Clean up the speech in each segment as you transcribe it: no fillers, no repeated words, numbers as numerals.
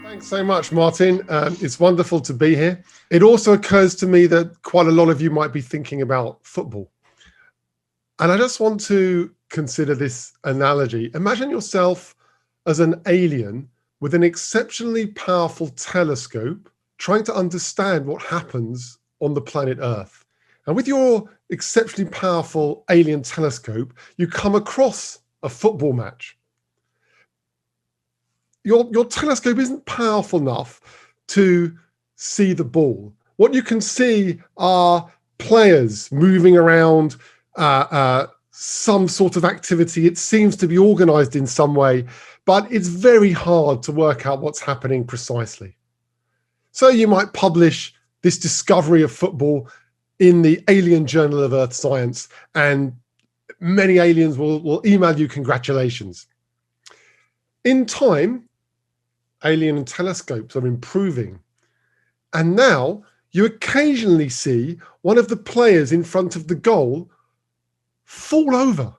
Thanks so much, Martin. It's wonderful to be here. It also occurs to me that quite a lot of you might be thinking about football. And I just want to consider this analogy. Imagine yourself as an alien with an exceptionally powerful telescope trying to understand what happens on the planet Earth. And with your exceptionally powerful alien telescope, you come across a football match. Your telescope isn't powerful enough to see the ball. What you can see are players moving around, some sort of activity. It seems to be organized in some way, but it's very hard to work out what's happening precisely. So you might publish this discovery of football in the Alien Journal of Earth Science, and many aliens will email you congratulations. In time, alien telescopes are improving. And now you occasionally see one of the players in front of the goal fall over.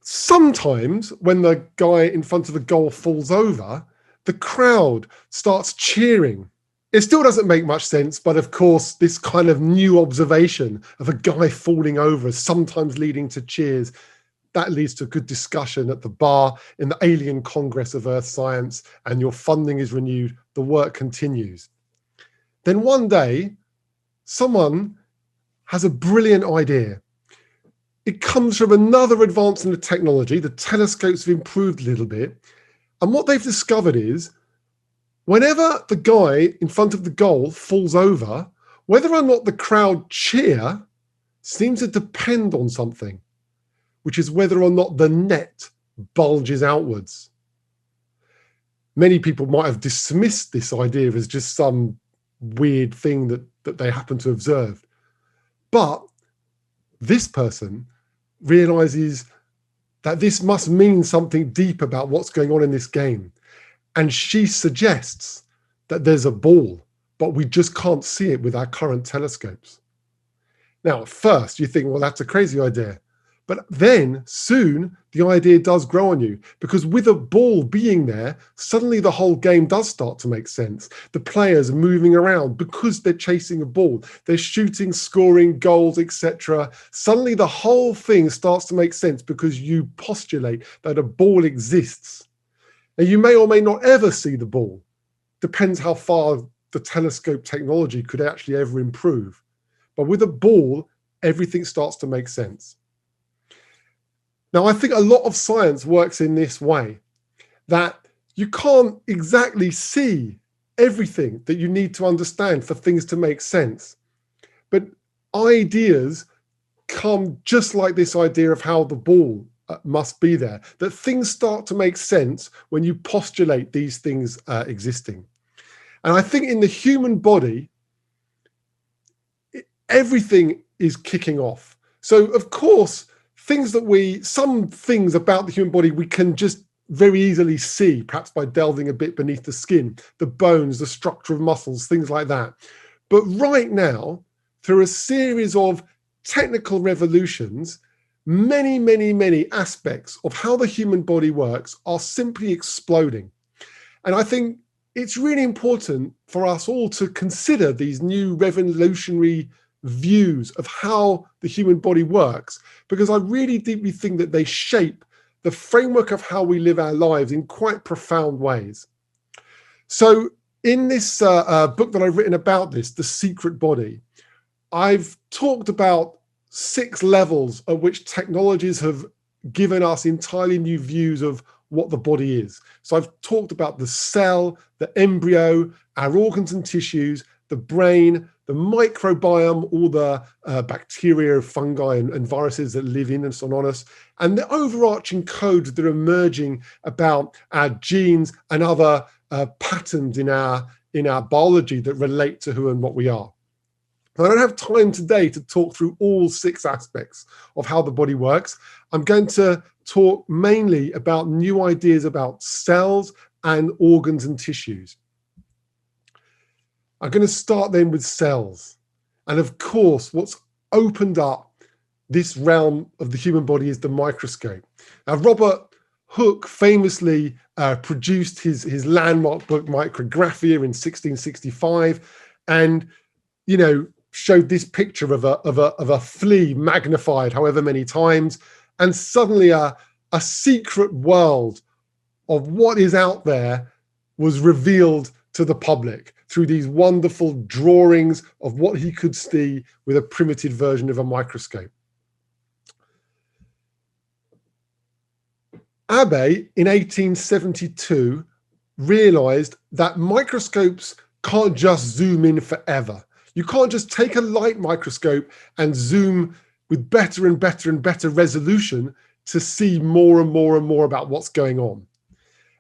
Sometimes when the guy in front of the goal falls over, the crowd starts cheering. It still doesn't make much sense, but of course, this kind of new observation of a guy falling over is sometimes leading to cheers. That leads to a good discussion at the bar in the Alien Congress of Earth Science, and your funding is renewed, the work continues. Then one day, someone has a brilliant idea. It comes from another advance in the technology. The telescopes have improved a little bit. And what they've discovered is, whenever the guy in front of the goal falls over, whether or not the crowd cheer seems to depend on something, which is whether or not the net bulges outwards. Many people might have dismissed this idea as just some weird thing that they happen to observe. But this person realizes that this must mean something deep about what's going on in this game. And she suggests that there's a ball, but we just can't see it with our current telescopes. Now, at first you think, well, that's a crazy idea. But then soon the idea does grow on you, because with a ball being there, suddenly the whole game does start to make sense. The players are moving around because they're chasing a ball. They're shooting, scoring goals, etc. Suddenly the whole thing starts to make sense because you postulate that a ball exists. And you may or may not ever see the ball. Depends how far the telescope technology could actually ever improve. But with a ball, everything starts to make sense. Now, I think a lot of science works in this way, that you can't exactly see everything that you need to understand for things to make sense. But ideas come just like this idea of how the ball must be there, that things start to make sense when you postulate these things existing. And I think in the human body, everything is kicking off. So, of course, some things about the human body we can just very easily see, perhaps by delving a bit beneath the skin, the bones, the structure of muscles, things like that. But right now, through a series of technical revolutions, many, many, many aspects of how the human body works are simply exploding. And I think it's really important for us all to consider these new revolutionary views of how the human body works, because I really deeply think that they shape the framework of how we live our lives in quite profound ways. So in this book that I've written about this, The Secret Body, I've talked about 6 levels at which technologies have given us entirely new views of what the body is. So I've talked about the cell, the embryo, our organs and tissues, the brain, the microbiome, all the bacteria, fungi, and viruses that live in us and on us, and the overarching codes that are emerging about our genes and other patterns in our biology that relate to who and what we are. I don't have time today to talk through all 6 aspects of how the body works. I'm going to talk mainly about new ideas about cells and organs and tissues. I'm going to start then with cells. And of course, what's opened up this realm of the human body is the microscope. Now, Robert Hooke famously produced his landmark book Micrographia in 1665, and showed this picture of a flea magnified however many times, and suddenly a secret world of what is out there was revealed to the public through these wonderful drawings of what he could see with a primitive version of a microscope. Abbe, in 1872, realized that microscopes can't just zoom in forever. You can't just take a light microscope and zoom with better and better and better resolution to see more and more and more about what's going on.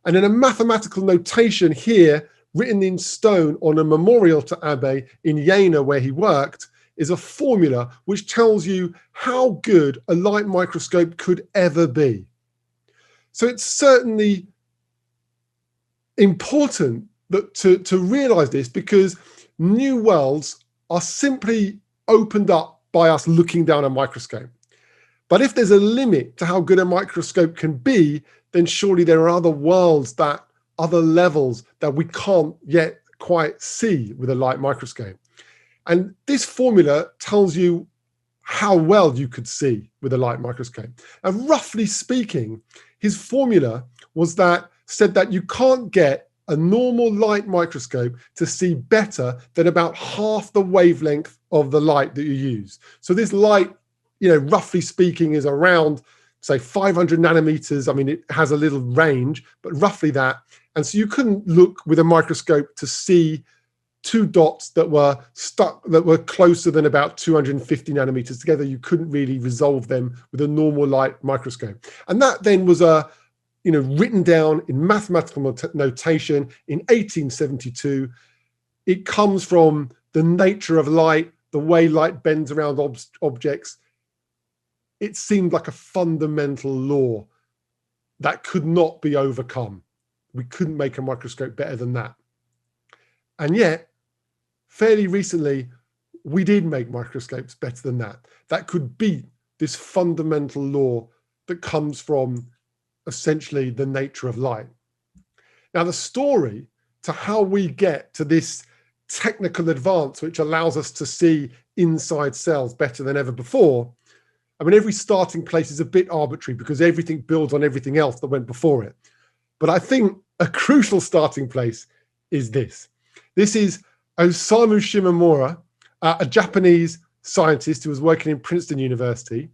And in a mathematical notation here, written in stone on a memorial to Abbe in Jena, where he worked, is a formula which tells you how good a light microscope could ever be. So it's certainly important that to realize this, because new worlds are simply opened up by us looking down a microscope. But if there's a limit to how good a microscope can be, then surely there are other worlds, other levels that we can't yet quite see with a light microscope. And this formula tells you how well you could see with a light microscope. And roughly speaking, his formula said that you can't get a normal light microscope to see better than about half the wavelength of the light that you use. So this light, roughly speaking, is around, say, 500 nanometers. I mean, it has a little range, but roughly that. And so you couldn't look with a microscope to see two dots that were closer than about 250 nanometers together. You couldn't really resolve them with a normal light microscope. And that then was written down in mathematical notation in 1872. It comes from the nature of light, the way light bends around objects. It seemed like a fundamental law that could not be overcome. We couldn't make a microscope better than that. And yet, fairly recently, we did make microscopes better than that. That could beat this fundamental law that comes from essentially the nature of light. Now, the story to how we get to this technical advance, which allows us to see inside cells better than ever before, I mean, every starting place is a bit arbitrary because everything builds on everything else that went before it. But I think a crucial starting place is this. This is Osamu Shimamura, a Japanese scientist who was working in Princeton University.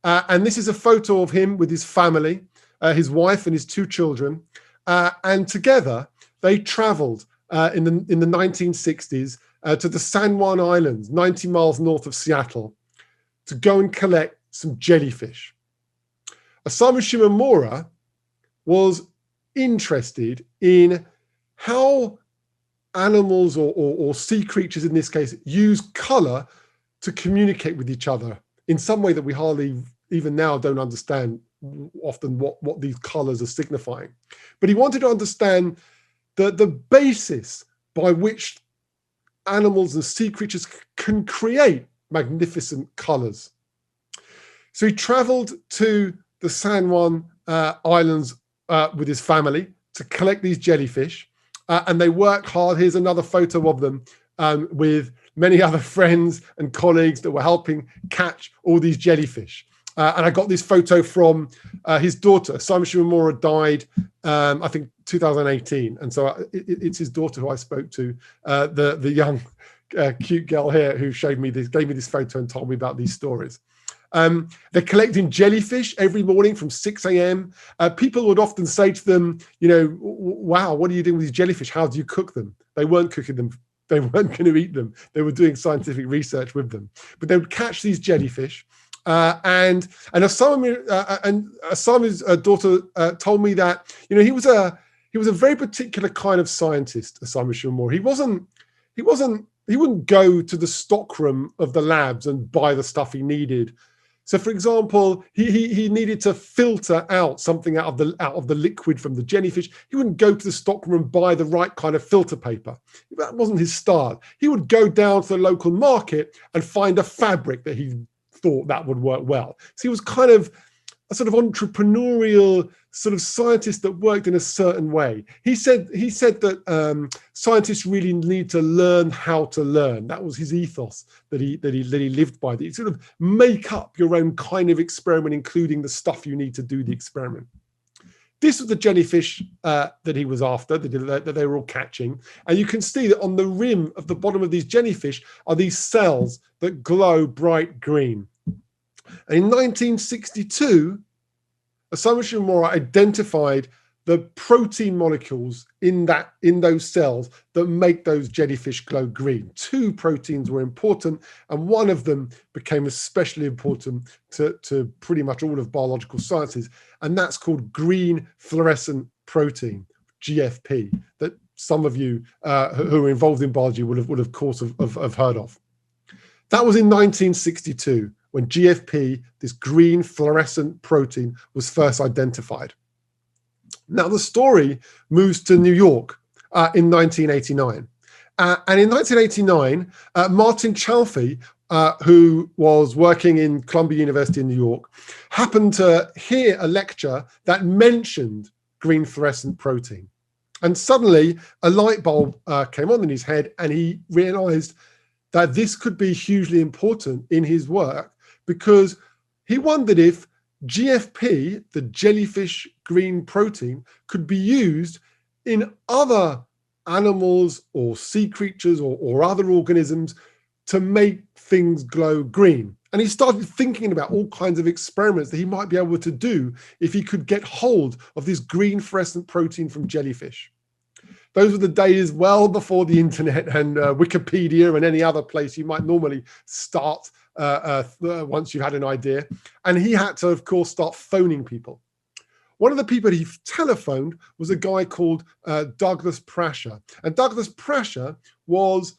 And this is a photo of him with his family, his wife and his two children. And together, they traveled in the 1960s to the San Juan Islands, 90 miles north of Seattle, to go and collect some jellyfish. Osamu Shimamura was interested in how animals or sea creatures, in this case, use color to communicate with each other in some way that we hardly even now don't understand often what these colors are signifying. But he wanted to understand the basis by which animals and sea creatures can create magnificent colors. So he traveled to the San Juan Islands with his family to collect these jellyfish. And they worked hard. Here's another photo of them with many other friends and colleagues that were helping catch all these jellyfish. And I got this photo from his daughter. Osamu Shimamura died, I think, 2018. And so it's his daughter who I spoke to, the young, cute girl here who gave me this photo and told me about these stories. They're collecting jellyfish every morning from 6 a.m. People would often say to them, wow, what are you doing with these jellyfish? How do you cook them? They weren't cooking them. They weren't going to eat them. They were doing scientific research with them. But they would catch these jellyfish. And Osamu's daughter told me that, he was a very particular kind of scientist, Osamu Shimamura. He wouldn't go to the stockroom of the labs and buy the stuff he needed. So, for example, he needed to filter out something out of the liquid from the jellyfish. He wouldn't go to the stockroom and buy the right kind of filter paper. That wasn't his style. He would go down to the local market and find a fabric that he thought that would work well. So he was kind of a sort of entrepreneurial sort of scientist that worked in a certain way. He said that scientists really need to learn how to learn. That was his ethos that he lived by. That you sort of make up your own kind of experiment, including the stuff you need to do the experiment. This was the jellyfish that he was after, that they were all catching. And you can see that on the rim of the bottom of these jellyfish are these cells that glow bright green. And in 1962, Osamu Shimamura identified the protein molecules in those cells that make those jellyfish glow green. 2 proteins were important, and one of them became especially important to pretty much all of biological sciences, and that's called green fluorescent protein, GFP, that some of you who are involved in biology would of course have heard of. That was in 1962 when GFP, this green fluorescent protein, was first identified. Now, the story moves to New York in 1989. And in 1989, Martin Chalfie, who was working in Columbia University in New York, happened to hear a lecture that mentioned green fluorescent protein. And suddenly, a light bulb came on in his head, and he realized that this could be hugely important in his work, because he wondered if GFP, the jellyfish green protein, could be used in other animals or sea creatures or other organisms to make things glow green. And he started thinking about all kinds of experiments that he might be able to do if he could get hold of this green fluorescent protein from jellyfish. Those were the days well before the internet and Wikipedia and any other place you might normally start once you had an idea. And he had to, of course, start phoning people. One of the people he telephoned was a guy called Douglas Prasher. And Douglas Prasher was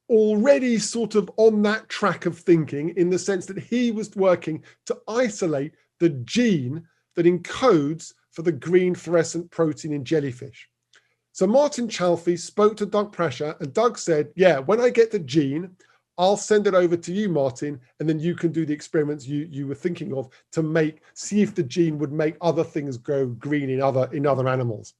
already sort of on that track of thinking, in the sense that he was working to isolate the gene that encodes for the green fluorescent protein in jellyfish. So Martin Chalfie spoke to Doug Prasher, and Doug said, yeah, when I get the gene, I'll send it over to you, Martin, and then you can do the experiments you were thinking of to see if the gene would make other things go green in other animals.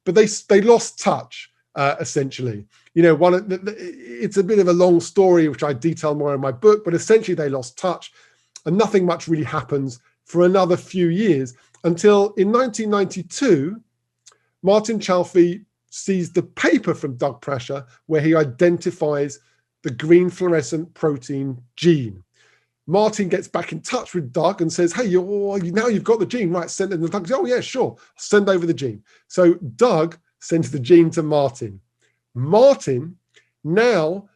But they lost touch, essentially. You know, it's a bit of a long story, which I detail more in my book, but essentially they lost touch, and nothing much really happens for another few years, until in 1992, Martin Chalfie sees the paper from Doug Prasher where he identifies the green fluorescent protein gene. Martin gets back in touch with Doug and says, hey, now you've got the gene, right? Send it. And Doug says, oh yeah, sure, send over the gene. So Doug sends the gene to Martin. Martin now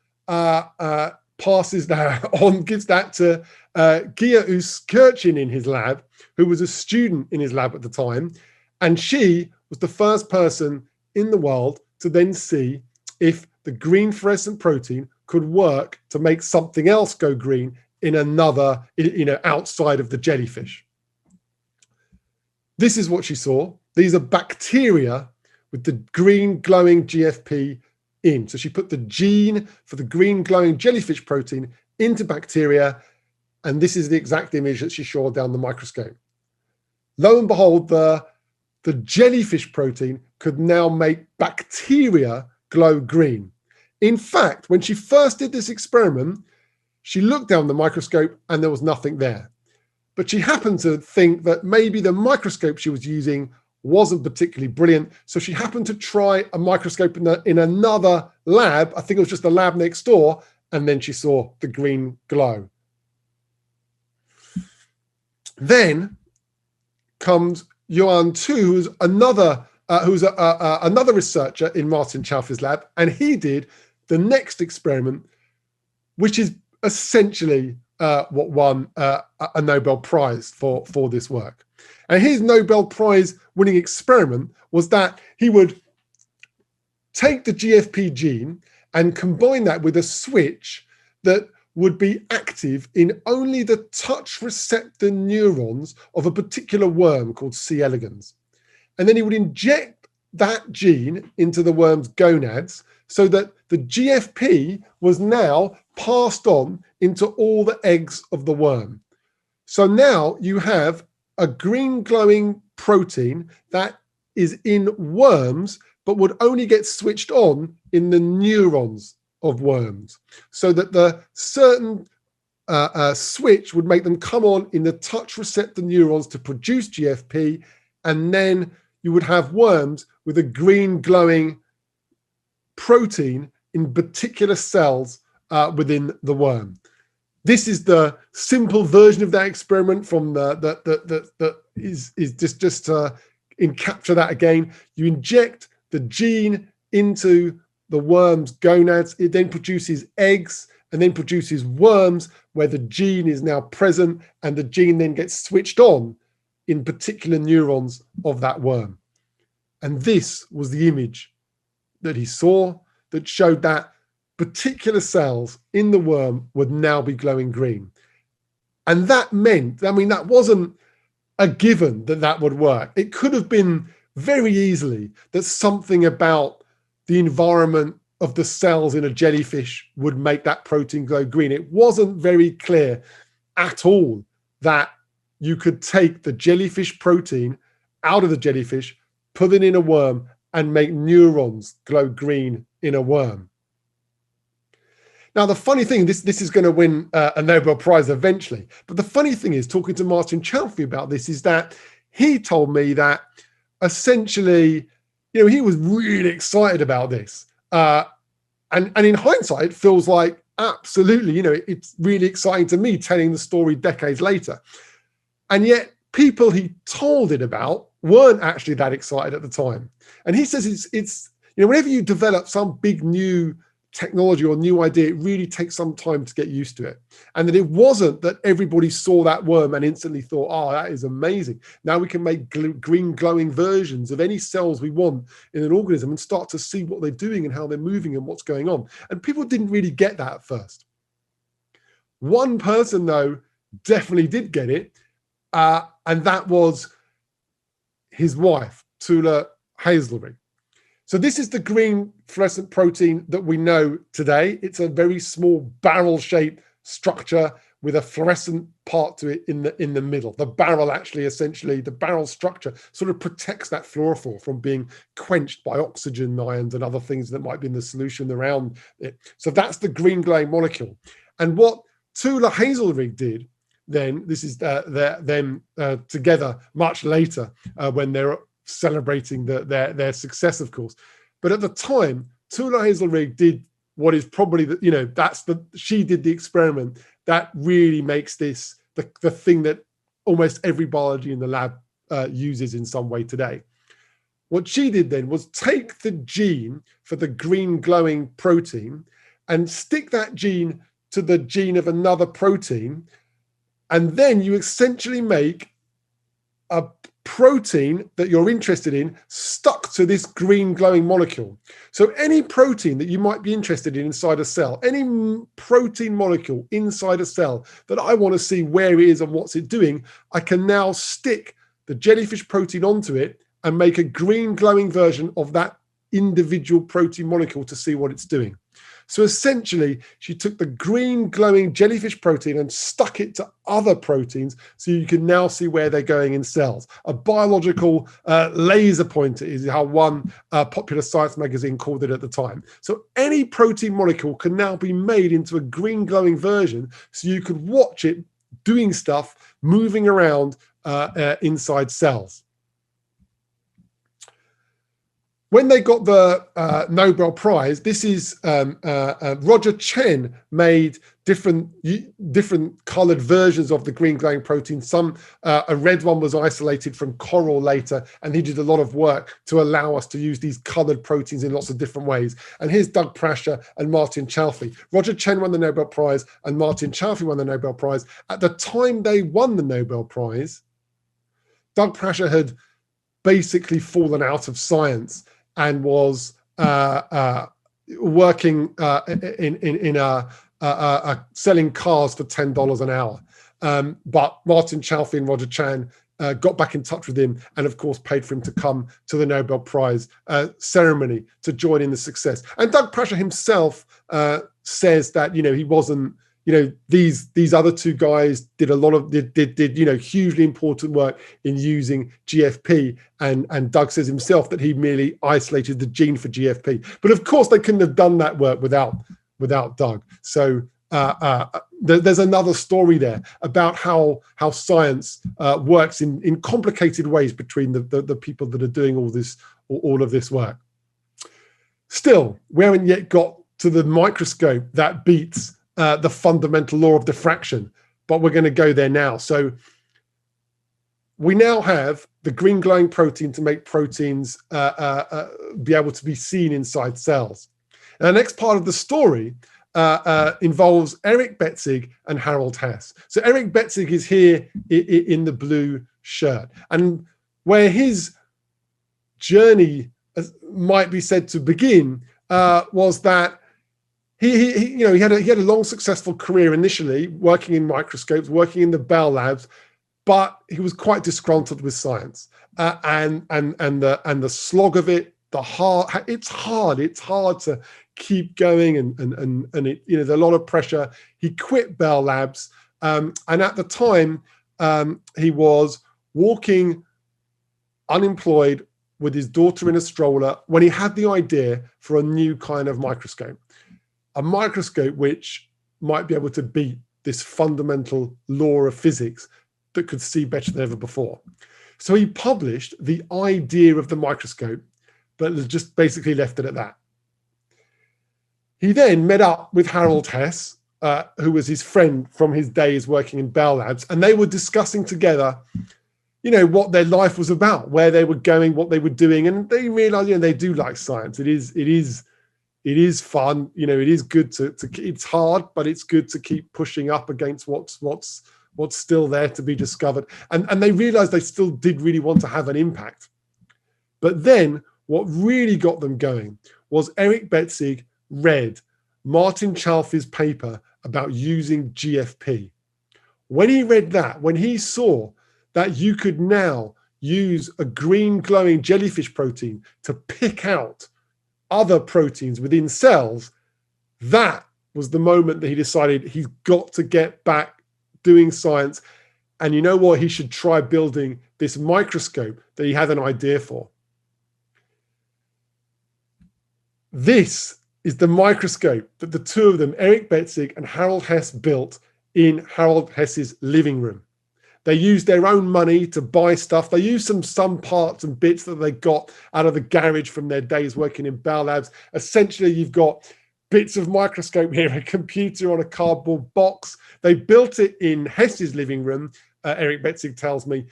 passes that on, gives that to Gia Uskirchen in his lab, who was a student in his lab at the time. And she was the first person in the world to then see if the green fluorescent protein could work to make something else go green in another, outside of the jellyfish. This is what she saw. These are bacteria with the green glowing GFP in. So she put the gene for the green glowing jellyfish protein into bacteria, and this is the exact image that she saw down the microscope. Lo and behold, the jellyfish protein could now make bacteria glow green. In fact, when she first did this experiment, she looked down the microscope and there was nothing there. But she happened to think that maybe the microscope she was using wasn't particularly brilliant. So she happened to try a microscope in another lab. I think it was just a lab next door. And then she saw the green glow. Then comes Yuan Tu, who's another researcher in Martin Chalfie's lab, and he did the next experiment, which is essentially what won a Nobel Prize for this work. And his Nobel Prize winning experiment was that he would take the GFP gene and combine that with a switch that would be active in only the touch receptor neurons of a particular worm called C. elegans. And then he would inject that gene into the worm's gonads so that the GFP was now passed on into all the eggs of the worm. So now you have a green glowing protein that is in worms, but would only get switched on in the neurons of worms, so that the certain switch would make them come on in the touch receptor neurons to produce GFP, and then you would have worms with a green glowing protein in particular cells within the worm. This is the simple version of that experiment from that is just to capture that again. You inject the gene into the worm's gonads. It then produces eggs and then produces worms where the gene is now present, and the gene then gets switched on in particular neurons of that worm. And this was the image that he saw that showed that particular cells in the worm would now be glowing green. And that meant, I mean, that wasn't a given that that would work. It could have been very easily that something about the environment of the cells in a jellyfish would make that protein glow green. It wasn't very clear at all that you could take the jellyfish protein out of the jellyfish, put it in a worm, and make neurons glow green in a worm. Now, the funny thing, this is going to win a Nobel Prize eventually. But the funny thing is, talking to Martin Chalfie about this, is that he told me that essentially, you know, he was really excited about this. And in hindsight, it feels like absolutely, you know, it's really exciting to me telling the story decades later. And yet people he told it about weren't actually that excited at the time. And he says it's you know, whenever you develop some big new technology or new idea, it really takes some time to get used to it. And that it wasn't that everybody saw that worm and instantly thought, oh, that is amazing. Now we can make green glowing versions of any cells we want in an organism and start to see what they're doing and how they're moving and what's going on. And people didn't really get that at first. One person, though, definitely did get it. And that was his wife, Tula Hazleri. So this is the green fluorescent protein that we know today. It's a very small barrel-shaped structure with a fluorescent part to it in the middle. The barrel actually, essentially, the barrel structure sort of protects that fluorophore from being quenched by oxygen ions and other things that might be in the solution around it. So that's the green glowing molecule. And what Tula Hazleri did then, this is them together much later when they're celebrating their success, of course. But at the time, Tula Hazleri did what is probably the, you know, she did the experiment that really makes this the thing that almost every biology in the lab uses in some way today. What she did then was take the gene for the green glowing protein and stick that gene to the gene of another protein, and then you essentially make a protein that you're interested in stuck to this green glowing molecule. So any protein that you might be interested in inside a cell, any protein molecule inside a cell that I want to see where it is and what's it doing, I can now stick the jellyfish protein onto it and make a green glowing version of that individual protein molecule to see what it's doing. So essentially, she took the green glowing jellyfish protein and stuck it to other proteins so you can now see where they're going in cells. A biological laser pointer is how one popular science magazine called it at the time. So any protein molecule can now be made into a green glowing version so you could watch it doing stuff, moving around inside cells. When they got the Nobel Prize, this is Roger Chen made different colored versions of the green glowing protein. Some, a red one was isolated from coral later, and he did a lot of work to allow us to use these colored proteins in lots of different ways. And here's Doug Prasher and Martin Chalfie. Roger Chen won the Nobel Prize and Martin Chalfie won the Nobel Prize. At the time they won the Nobel Prize, Doug Prasher had basically fallen out of science and was working in selling cars for $10 an hour. But Martin Chalfie and Roger Chan got back in touch with him and, of course, paid for him to come to the Nobel Prize ceremony to join in the success. And Doug Prasher himself says that, he wasn't, these other two guys did a lot of, did hugely important work in using GFP. And Doug says himself that he merely isolated the gene for GFP. But of course, they couldn't have done that work without Doug. So there's another story there about how science works in complicated ways between the people that are doing all of this work. Still, we haven't yet got to the microscope that beats the fundamental law of diffraction, but we're going to go there now. So we now have the green glowing protein to make proteins be able to be seen inside cells. And the next part of the story involves Eric Betzig and Harold Hess. So Eric Betzig is here in the blue shirt, and where his journey might be said to begin was that he had a long successful career initially working in microscopes, working in the Bell Labs, but he was quite disgruntled with science and the slog of it. It's hard to keep going, and there's a lot of pressure. He quit Bell Labs, and at the time he was walking unemployed with his daughter in a stroller when he had the idea for a new kind of microscope, a microscope which might be able to beat this fundamental law of physics that could see better than ever before. So he published the idea of the microscope, but just basically left it at that. He then met up with Harold Hess, who was his friend from his days working in Bell Labs, and they were discussing together, what their life was about, where they were going, what they were doing, and they realized, they do like science. It is fun. It is good to it's hard, but it's good to keep pushing up against what's still there to be discovered. And they realized they still did really want to have an impact. But then what really got them going was Eric Betzig read Martin Chalfie's paper about using GFP. When he read that, when he saw that you could now use a green glowing jellyfish protein to pick out other proteins within cells, that was the moment that he decided he's got to get back doing science. And you know what? He should try building this microscope that he had an idea for. This is the microscope that the two of them, Eric Betzig and Harold Hess, built in Harold Hess's living room. They used their own money to buy stuff. They used some parts and bits that they got out of the garage from their days working in Bell Labs. Essentially, you've got bits of microscope here, a computer on a cardboard box. They built it in Hess's living room, Eric Betzig tells me,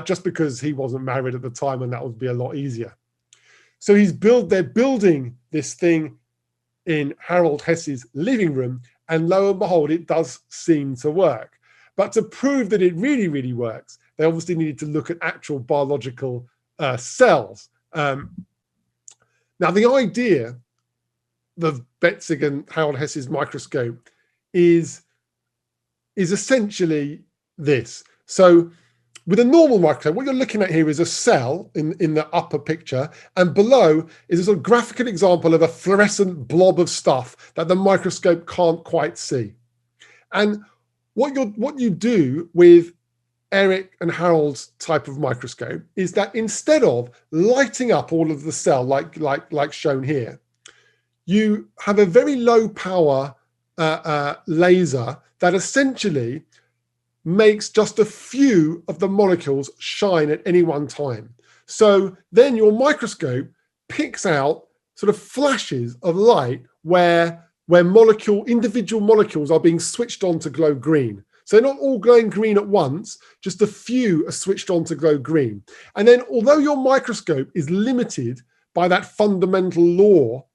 just because he wasn't married at the time and that would be a lot easier. So they're building this thing in Harold Hess's living room, and lo and behold, it does seem to work. But to prove that it really, really works, they obviously needed to look at actual biological cells. Now, the idea of Betzig and Harold Hess's microscope is essentially this. So with a normal microscope, what you're looking at here is a cell in the upper picture, and below is a sort of graphical example of a fluorescent blob of stuff that the microscope can't quite see. And what you do with Eric and Harold's type of microscope is that instead of lighting up all of the cell like shown here, you have a very low power laser that essentially makes just a few of the molecules shine at any one time. So then your microscope picks out sort of flashes of light where individual molecules are being switched on to glow green. So they're not all glowing green at once, just a few are switched on to glow green. And then although your microscope is limited by that fundamental law,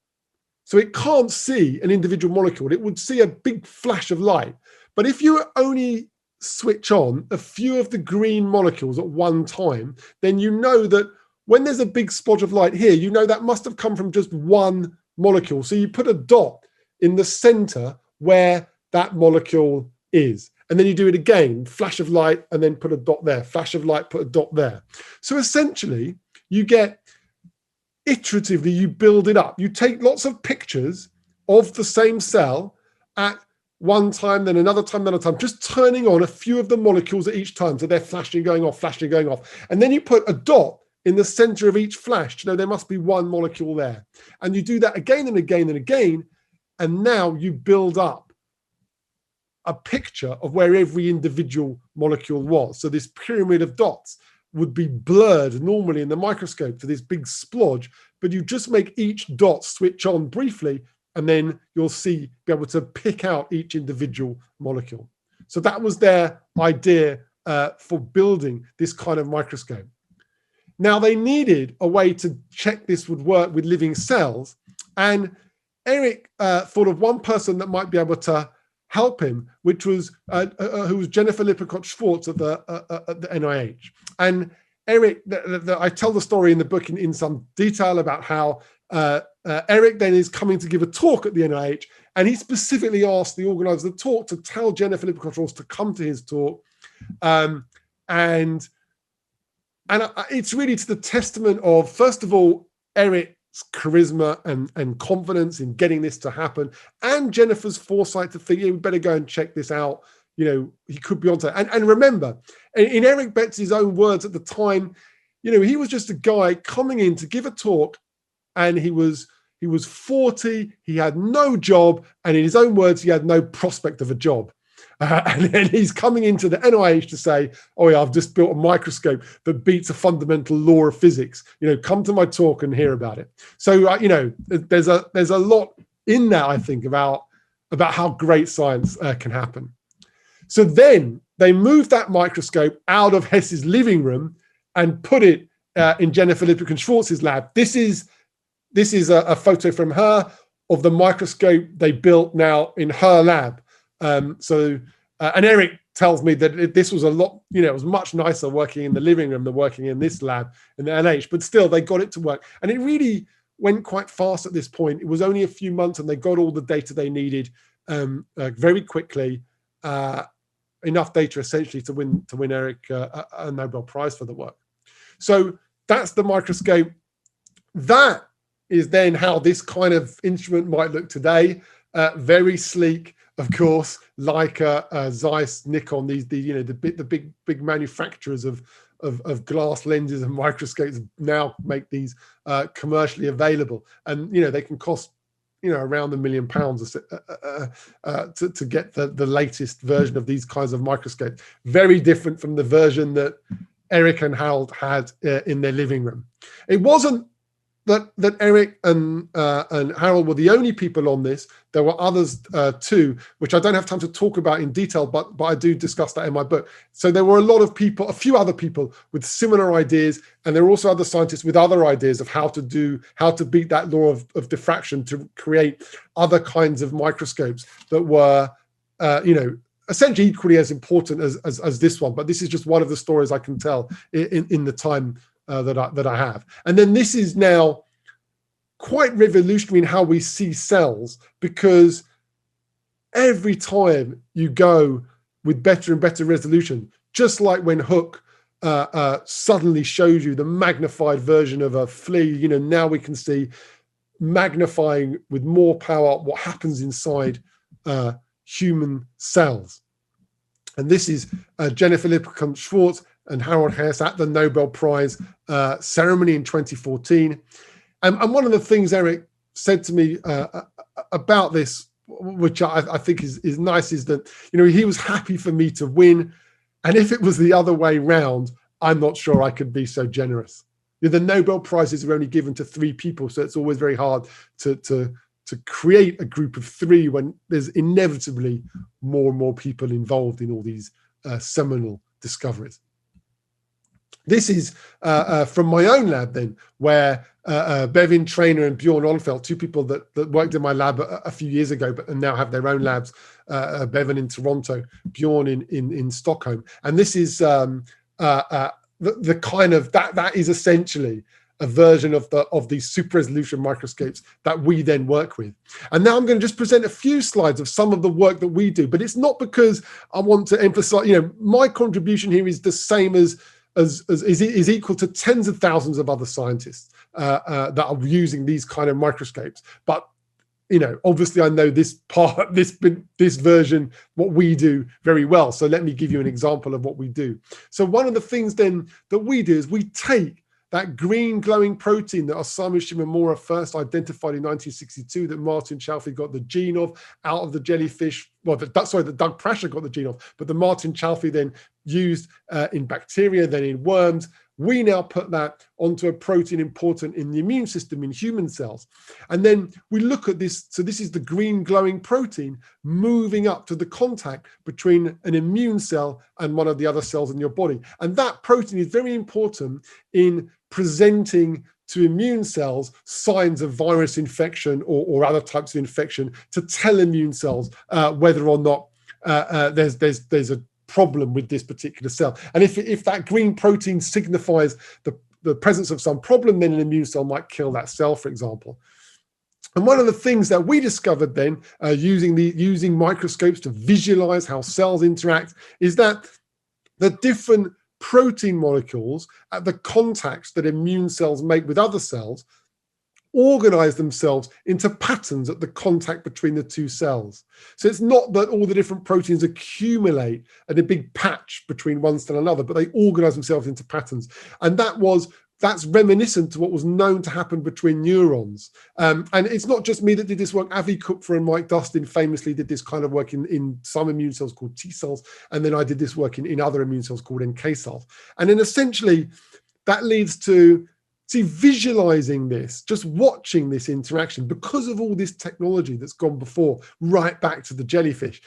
so it can't see an individual molecule, it would see a big flash of light. But if you only switch on a few of the green molecules at one time, then you know that when there's a big spot of light here, you know that must have come from just one molecule. So you put a dot in the center where that molecule is. and then you do it again, flash of light, and then put a dot there, flash of light, put a dot there. So essentially, you get iteratively, you build it up. You take lots of pictures of the same cell at one time, then another time, then another time, just turning on a few of the molecules at each time. So they're flashing, going off, flashing, going off. And then you put a dot in the center of each flash to know there must be one molecule there. And you do that again and again and again. And now you build up a picture of where every individual molecule was. So this pyramid of dots would be blurred normally in the microscope to this big splodge, but you just make each dot switch on briefly, and then you'll be able to pick out each individual molecule. So that was their idea for building this kind of microscope. Now they needed a way to check this would work with living cells, and Eric thought of one person that might be able to help him, which was who was Jennifer Lippert-Schwartz at the NIH. And Eric, I tell the story in the book in some detail about how Eric then is coming to give a talk at the NIH, and he specifically asked the organizer of the talk to tell Jennifer Lippert-Schwartz to come to his talk, and it's really to the testament of, first of all, Eric's charisma and confidence in getting this to happen, and Jennifer's foresight to think, yeah, we better go and check this out. You know, he could be onto it. And remember, in Eric Betzig's own words at the time, you know, he was just a guy coming in to give a talk, and he was 40, he had no job, and in his own words, he had no prospect of a job. And then he's coming into the NIH to say, oh yeah, I've just built a microscope that beats a fundamental law of physics. You know, come to my talk and hear about it. So, you know, there's a lot in that, I think, about how great science can happen. So then they moved that microscope out of Hess's living room and put it in Jennifer Lippert-Schwartz's lab. This is a photo from her of the microscope they built now in her lab. And Eric tells me that this was a lot, you know, it was much nicer working in the living room than working in this lab in the NIH, but still they got it to work. And it really went quite fast at this point. It was only a few months and they got all the data they needed very quickly, enough data essentially to win Eric a Nobel Prize for the work. So that's the microscope. That is then how this kind of instrument might look today. Very sleek, of course, like Zeiss, Nikon, the big manufacturers of glass lenses and microscopes now make these commercially available, and you know they can cost around £1 million to get the latest version of these kinds of microscopes. Very different from the version that Eric and Harold had in their living room. It wasn't that Eric and Harold were the only people on this. There were others too, which I don't have time to talk about in detail, but I do discuss that in my book. So there were a lot of people, a few other people with similar ideas, and there were also other scientists with other ideas of how to beat that law of diffraction to create other kinds of microscopes that were, essentially equally as important as this one. But this is just one of the stories I can tell in the time that I have. And then this is now quite revolutionary in how we see cells, because every time you go with better and better resolution, just like when Hooke suddenly shows you the magnified version of a flea, now we can see magnifying with more power what happens inside human cells. And this is Jennifer Lippert-Schwartz and Harold Hess at the Nobel Prize ceremony in 2014. And one of the things Eric said to me about this, which I think is nice, is that he was happy for me to win. And if it was the other way round, I'm not sure I could be so generous. The Nobel Prizes are only given to 3 people, so it's always very hard to create a group of 3 when there's inevitably more and more people involved in all these seminal discoveries. This is from my own lab then, where Bevin Trainer and Bjorn Onfeld, 2 people that worked in my lab a few years ago, but now have their own labs, Bevin in Toronto, Bjorn in Stockholm. And this is the kind of, that is essentially a version of these super resolution microscopes that we then work with. And now I'm going to just present a few slides of some of the work that we do, but it's not because I want to emphasize, my contribution here is the same as is equal to tens of thousands of other scientists that are using these kind of microscopes. But obviously I know this version, what we do, very well. So let me give you an example of what we do. So one of the things then that we do is we take that green glowing protein that Osamu Shimamura first identified in 1962, that Martin Chalfie got the gene of out of the jellyfish. Well, that Doug Prasher got the gene of, but the Martin Chalfie then used in bacteria, then in worms. We now put that onto a protein important in the immune system in human cells. And then we look at this. So this is the green glowing protein moving up to the contact between an immune cell and one of the other cells in your body. And that protein is very important in presenting to immune cells signs of virus infection or other types of infection, to tell immune cells whether or not there's a problem with this particular cell. And if that green protein signifies the presence of some problem, then an immune cell might kill that cell, for example. And one of the things that we discovered then, using microscopes to visualize how cells interact, is that the different protein molecules at the contacts that immune cells make with other cells organize themselves into patterns at the contact between the two cells. So it's not that all the different proteins accumulate at a big patch between one cell and another, but they organize themselves into patterns. And that's reminiscent to what was known to happen between neurons. And it's not just me that did this work. Avi Kupfer and Mike Dustin famously did this kind of work in some immune cells called T cells. And then I did this work in other immune cells called NK cells. And then essentially that leads to visualizing this, just watching this interaction, because of all this technology that's gone before, right back to the jellyfish.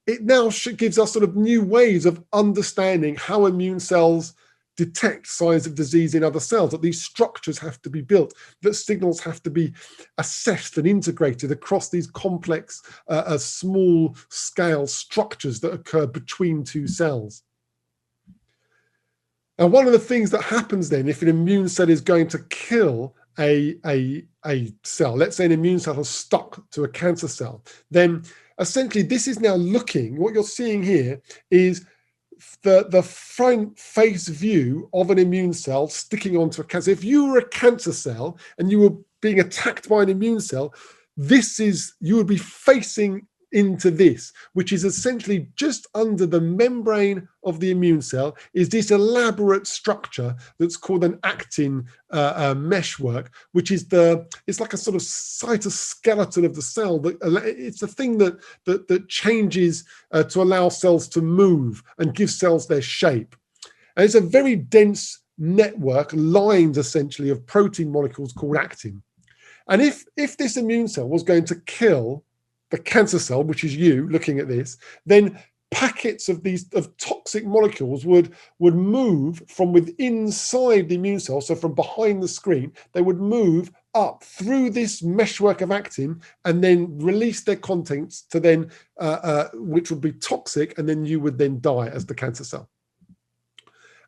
It now gives us sort of new ways of understanding how immune cells detect signs of disease in other cells, that these structures have to be built, that signals have to be assessed and integrated across these complex, small scale structures that occur between two cells. And one of the things that happens then, if an immune cell is going to kill a cell, let's say an immune cell has stuck to a cancer cell, then essentially this is now looking, what you're seeing here is the front face view of an immune cell sticking onto a cancer. If you were a cancer cell and you were being attacked by an immune cell, you would be facing into this, which is essentially just under the membrane of the immune cell, is this elaborate structure that's called an actin meshwork, which is it's like a sort of cytoskeleton of the cell. It's the thing that changes to allow cells to move and give cells their shape. And it's a very dense network, lines essentially, of protein molecules called actin. And if this immune cell was going to kill the cancer cell, which is you looking at this, then packets of toxic molecules would move from inside the immune cell, so from behind the screen, they would move up through this meshwork of actin and then release their contents to then, which would be toxic, and then you would then die as the cancer cell.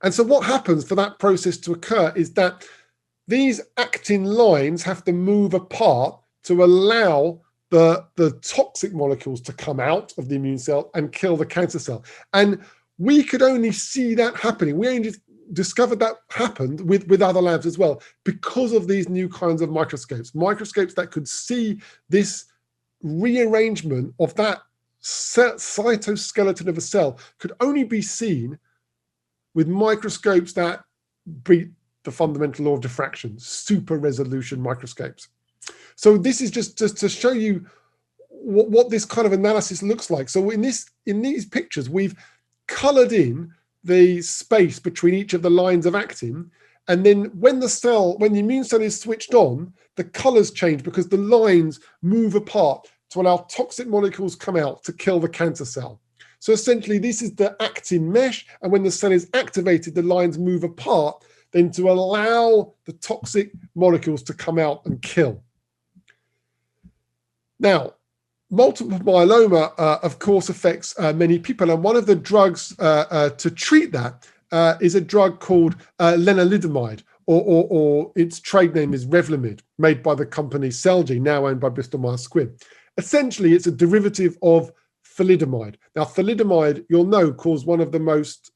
And so what happens for that process to occur is that these actin lines have to move apart to allow the toxic molecules to come out of the immune cell and kill the cancer cell. And we could only see that happening. We only discovered that happened with other labs as well, because of these new kinds of microscopes that could see this rearrangement of that cytoskeleton of a cell could only be seen with microscopes that beat the fundamental law of diffraction, super resolution microscopes. So this is just to show you what this kind of analysis looks like. So in these pictures, we've colored in the space between each of the lines of actin. And then when the immune cell is switched on, the colors change because the lines move apart to allow toxic molecules come out to kill the cancer cell. So essentially, this is the actin mesh. And when the cell is activated, the lines move apart then to allow the toxic molecules to come out and kill. Now, multiple myeloma, of course, affects many people. And one of the drugs to treat that is a drug called lenalidomide, or its trade name is Revlimid, made by the company Celgene, now owned by Bristol Myers Squibb. Essentially, it's a derivative of thalidomide. Now, thalidomide, you'll know, caused one of the most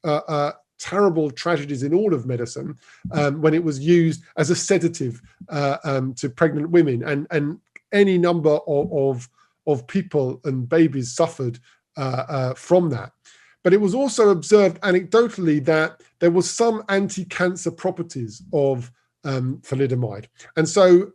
terrible tragedies in all of medicine when it was used as a sedative to pregnant women, and any number of people and babies suffered from that. But it was also observed anecdotally that there was some anti-cancer properties of thalidomide. And so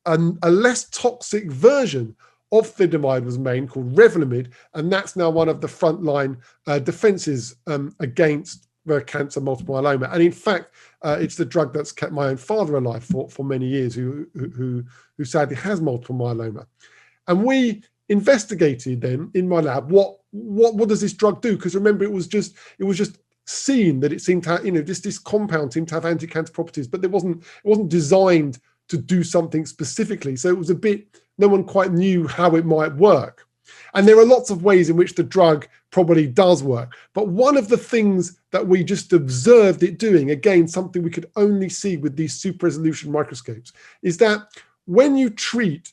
a less toxic version of thalidomide was made called Revlimid, and that's now one of the frontline defenses against the cancer multiple myeloma. And in fact, it's the drug that's kept my own father alive for many years, who sadly has multiple myeloma. And we investigated then in my lab what does this drug do? Because remember, it was just seen that it seemed to have, this compound seemed to have anti-cancer properties, but it wasn't designed to do something specifically. So it was a bit, no one quite knew how it might work. And there are lots of ways in which the drug probably does work. But one of the things that we just observed it doing, again, something we could only see with these super resolution microscopes, is that when you treat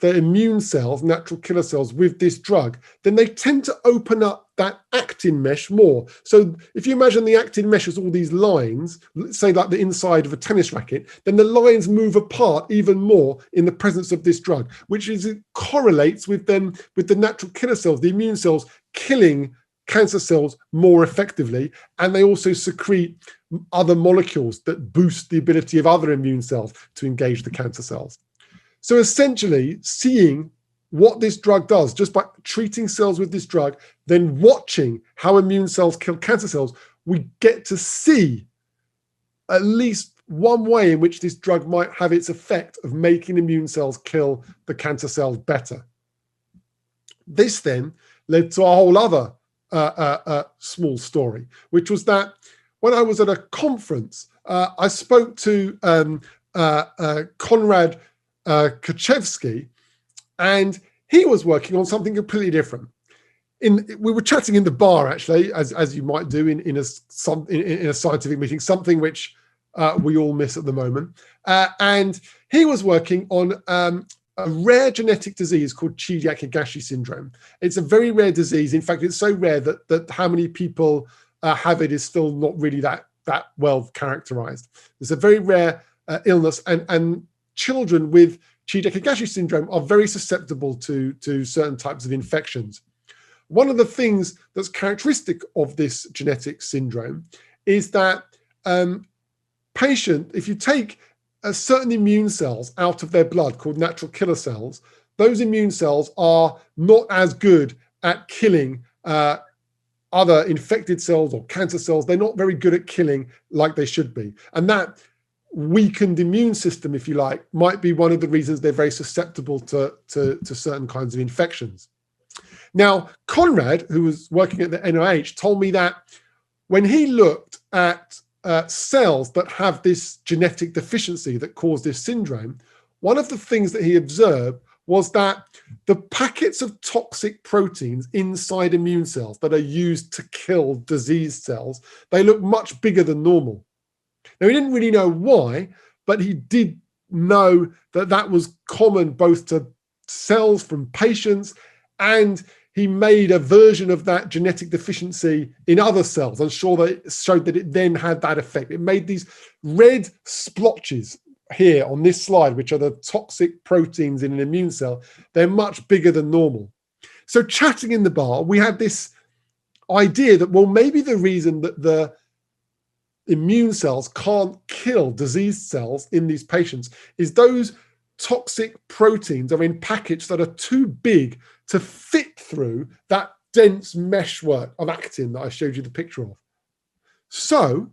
the immune cells, natural killer cells, with this drug, then they tend to open up that actin mesh more. So if you imagine the actin mesh as all these lines, say like the inside of a tennis racket, then the lines move apart even more in the presence of this drug, which correlates with the natural killer cells, the immune cells, killing cancer cells more effectively. And they also secrete other molecules that boost the ability of other immune cells to engage the cancer cells. So essentially, seeing what this drug does just by treating cells with this drug, then watching how immune cells kill cancer cells, we get to see at least one way in which this drug might have its effect of making immune cells kill the cancer cells better. This then led to a whole other small story, which was that when I was at a conference, I spoke to Konrad Kochevsky, and he was working on something completely different. We were chatting in the bar, actually, as you might do in a scientific meeting, something which we all miss at the moment. And he was working on a rare genetic disease called Chikugashi Syndrome. It's a very rare disease. In fact, it's so rare that how many people have it is still not really that well characterized. It's a very rare illness, and children with Chikugashi syndrome are very susceptible to certain types of infections. One of the things that's characteristic of this genetic syndrome is that if you take certain immune cells out of their blood called natural killer cells, those immune cells are not as good at killing other infected cells or cancer cells. They're not very good at killing like they should be. And that weakened immune system, if you like, might be one of the reasons they're very susceptible to certain kinds of infections. Now, Konrad, who was working at the NIH, told me that when he looked at cells that have this genetic deficiency that cause this syndrome, one of the things that he observed was that the packets of toxic proteins inside immune cells that are used to kill diseased cells, they look much bigger than normal. Now, he didn't really know why, but he did know that that was common both to cells from patients, and he made a version of that genetic deficiency in other cells. I'm sure that it showed that it then had that effect. It made these red splotches here on this slide, which are the toxic proteins in an immune cell. They're much bigger than normal. So chatting in the bar, we had this idea that, well, maybe the reason that the immune cells can't kill diseased cells in these patients is those toxic proteins are in packets that are too big to fit through that dense meshwork of actin that I showed you the picture of. So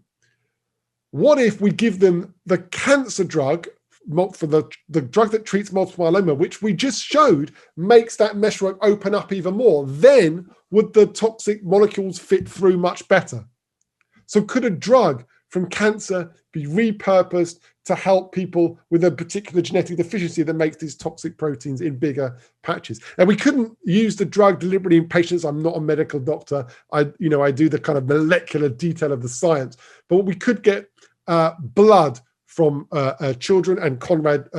what if we give them the cancer drug for the drug that treats multiple myeloma, which we just showed makes that meshwork open up even more? Then would the toxic molecules fit through much better? So could a drug from cancer be repurposed to help people with a particular genetic deficiency that makes these toxic proteins in bigger patches? And we couldn't use the drug deliberately in patients. I'm not a medical doctor. I do the kind of molecular detail of the science. But we could get blood from children, and Konrad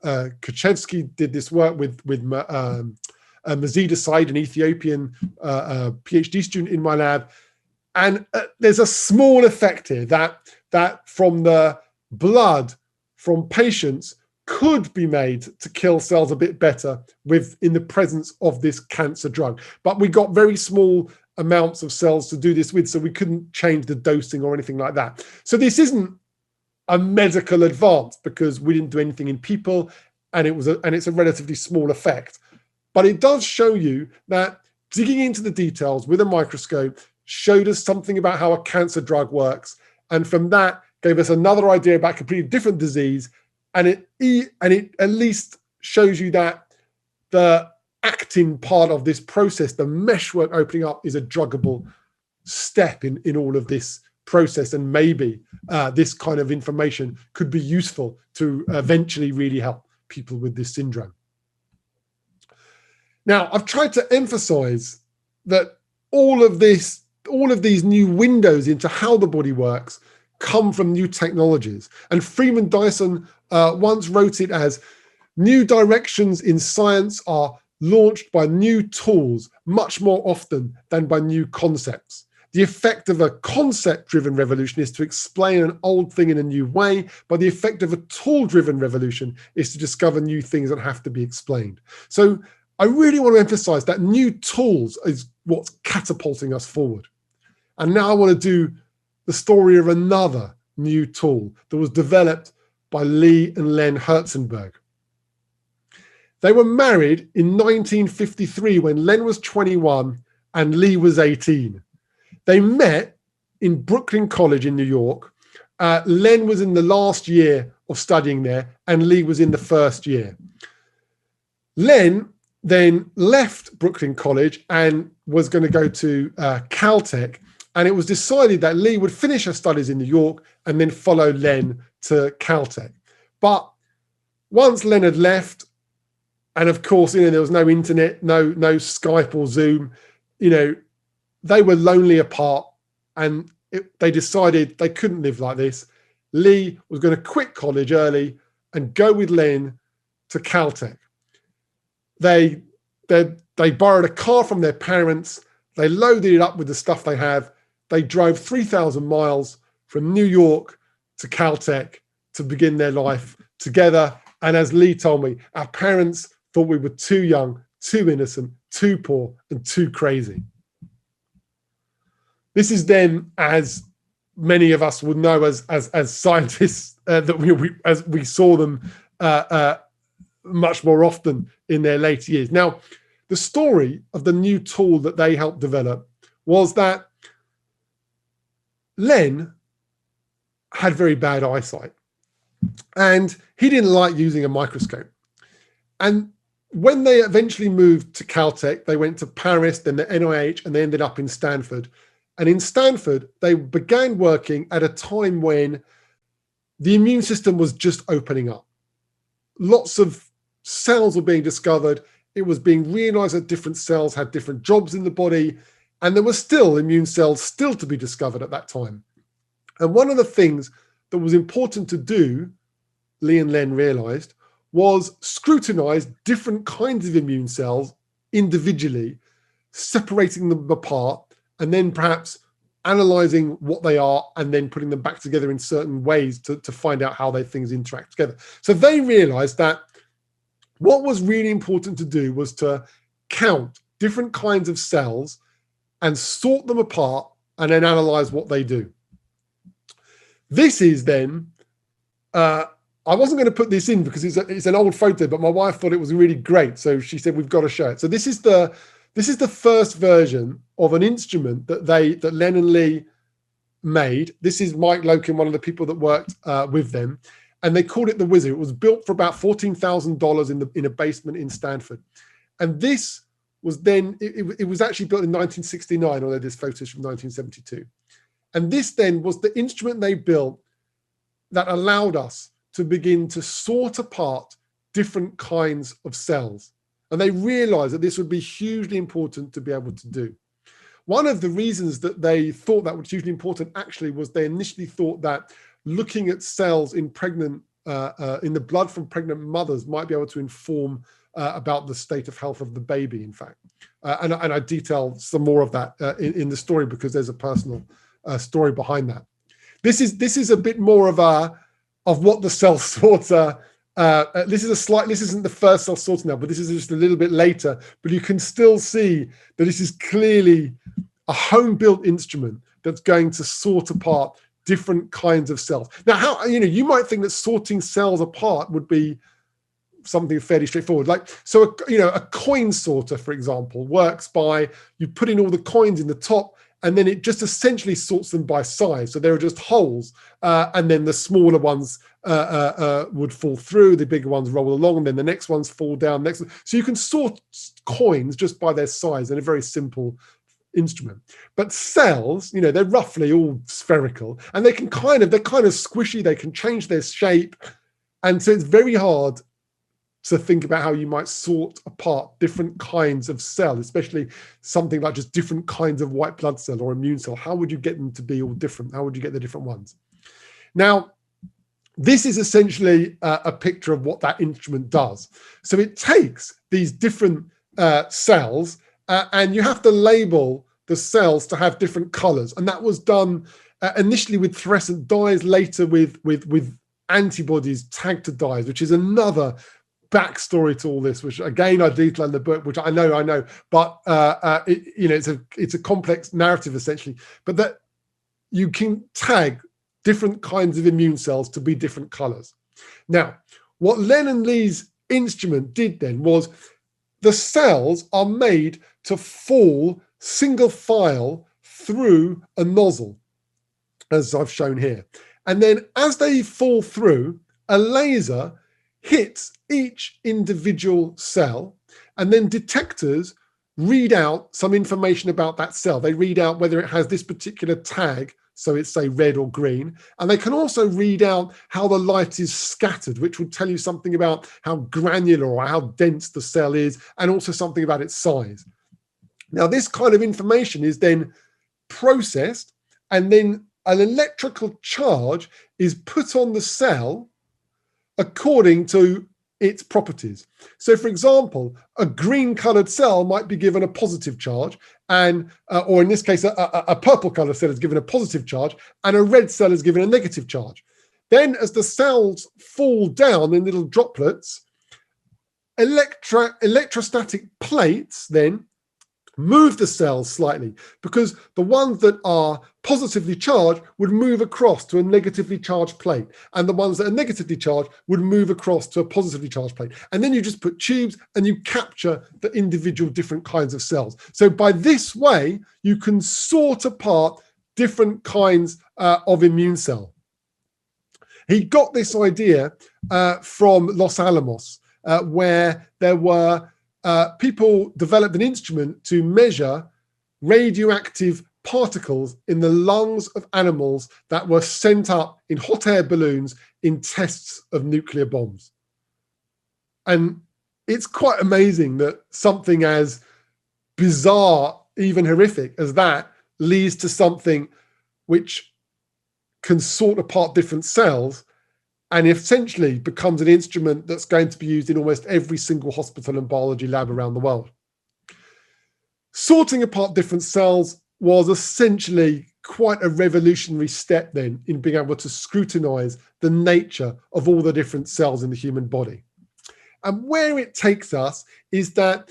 Kuchevsky did this work with Mazida Said, an Ethiopian PhD student in my lab. And there's a small effect here that from the blood from patients could be made to kill cells a bit better in the presence of this cancer drug. But we got very small amounts of cells to do this with, so we couldn't change the dosing or anything like that. So this isn't a medical advance because we didn't do anything in people, and it's a relatively small effect. But it does show you that digging into the details with a microscope showed us something about how a cancer drug works, and from that gave us another idea about a completely different disease. And it at least shows you that the actin part of this process, the meshwork opening up, is a druggable step in all of this process. And maybe this kind of information could be useful to eventually really help people with this syndrome. Now, I've tried to emphasize that all of these new windows into how the body works come from new technologies. And Freeman Dyson once wrote it as, new directions in science are launched by new tools much more often than by new concepts. The effect of a concept-driven revolution is to explain an old thing in a new way, but the effect of a tool-driven revolution is to discover new things that have to be explained. So I really want to emphasize that new tools is what's catapulting us forward. And now I want to do the story of another new tool that was developed by Lee and Len Hertzenberg. They were married in 1953 when Len was 21 and Lee was 18. They met in Brooklyn College in New York. Len was in the last year of studying there and Lee was in the first year. Len then left Brooklyn College and was going to go to Caltech. And it was decided that Lee would finish her studies in New York and then follow Len to Caltech. But once Len had left, and of course, there was no internet, no Skype or Zoom, they were lonely apart, and they decided they couldn't live like this. Lee was going to quit college early and go with Len to Caltech. They borrowed a car from their parents. They loaded it up with the stuff they have. They drove 3,000 miles from New York to Caltech to begin their life together. And as Lee told me, our parents thought we were too young, too innocent, too poor, and too crazy. This is then, as many of us would know as scientists, as we saw them much more often in their later years. Now, the story of the new tool that they helped develop was that Len had very bad eyesight and he didn't like using a microscope. And when they eventually moved to Caltech, they went to Paris, then the NIH, and they ended up in Stanford. And in Stanford, they began working at a time when the immune system was just opening up. Lots of cells were being discovered. It was being realized that different cells had different jobs in the body. And there were still immune cells still to be discovered at that time. And one of the things that was important to do, Lee and Len realized, was scrutinize different kinds of immune cells individually, separating them apart, and then perhaps analyzing what they are and then putting them back together in certain ways to find out how things interact together. So they realized that what was really important to do was to count different kinds of cells and sort them apart and then analyze what they do. This is then, I wasn't going to put this in because it's an old photo, but my wife thought it was really great. So she said, we've got to show it. So this is the first version of an instrument that Len and Lee made. This is Mike Loken, one of the people that worked with them. And they called it the Wizard. It was built for about $14,000 in a basement in Stanford. And this was then, it was actually built in 1969, although this photo is from 1972. And this then was the instrument they built that allowed us to begin to sort apart different kinds of cells. And they realized that this would be hugely important to be able to do. One of the reasons that they thought that was hugely important actually was they initially thought that looking at cells in pregnant in the blood from pregnant mothers might be able to inform about the state of health of the baby, in fact. And I detail some more of that in the story, because there's a personal story behind that. This is a bit more of what the cell sorter. This isn't the first cell sorter now, but this is just a little bit later. But you can still see that this is clearly a home-built instrument that's going to sort apart different kinds of cells. Now, how you might think that sorting cells apart would be something fairly straightforward. Like, so a coin sorter, for example, works by you put in all the coins in the top, and then it just essentially sorts them by size. So there are just holes, and then the smaller ones would fall through, the bigger ones roll along, and then the next ones fall down. So you can sort coins just by their size in a very simple instrument. But cells, they're roughly all spherical, and they're kind of squishy. They can change their shape, and so it's very hard to think about how you might sort apart different kinds of cell, especially something like just different kinds of white blood cell or immune cell. How would you get them to be all different? How would you get the different ones? Now, this is essentially a picture of what that instrument does. So it takes these different cells, and you have to label the cells to have different colors. And that was done initially with fluorescent dyes, later with antibodies tagged to dyes, which is another backstory to all this, which again I detail in the book, which I know, but it's a complex narrative essentially. But that you can tag different kinds of immune cells to be different colors. Now, what Len and Lee's instrument did then was the cells are made to fall single file through a nozzle, as I've shown here. And then as they fall through, a laser hits each individual cell, and then detectors read out some information about that cell. They read out whether it has this particular tag, so it's say red or green, and they can also read out how the light is scattered, which will tell you something about how granular or how dense the cell is, and also something about its size. Now, this kind of information is then processed, and then an electrical charge is put on the cell according to its properties. So, for example, a green-colored cell might be given a positive charge, and or in this case, a purple-colored cell is given a positive charge, and a red cell is given a negative charge. Then, as the cells fall down in little droplets, electrostatic plates then move the cells slightly, because the ones that are positively charged would move across to a negatively charged plate, and the ones that are negatively charged would move across to a positively charged plate. And then you just put tubes and you capture the individual different kinds of cells. So by this way, you can sort apart different kinds of immune cell. He got this idea from Los Alamos, where there were people developed an instrument to measure radioactive particles in the lungs of animals that were sent up in hot air balloons in tests of nuclear bombs. And it's quite amazing that something as bizarre, even horrific as that, leads to something which can sort apart different cells and essentially becomes an instrument that's going to be used in almost every single hospital and biology lab around the world. Sorting apart different cells was essentially quite a revolutionary step then in being able to scrutinize the nature of all the different cells in the human body. And where it takes us is that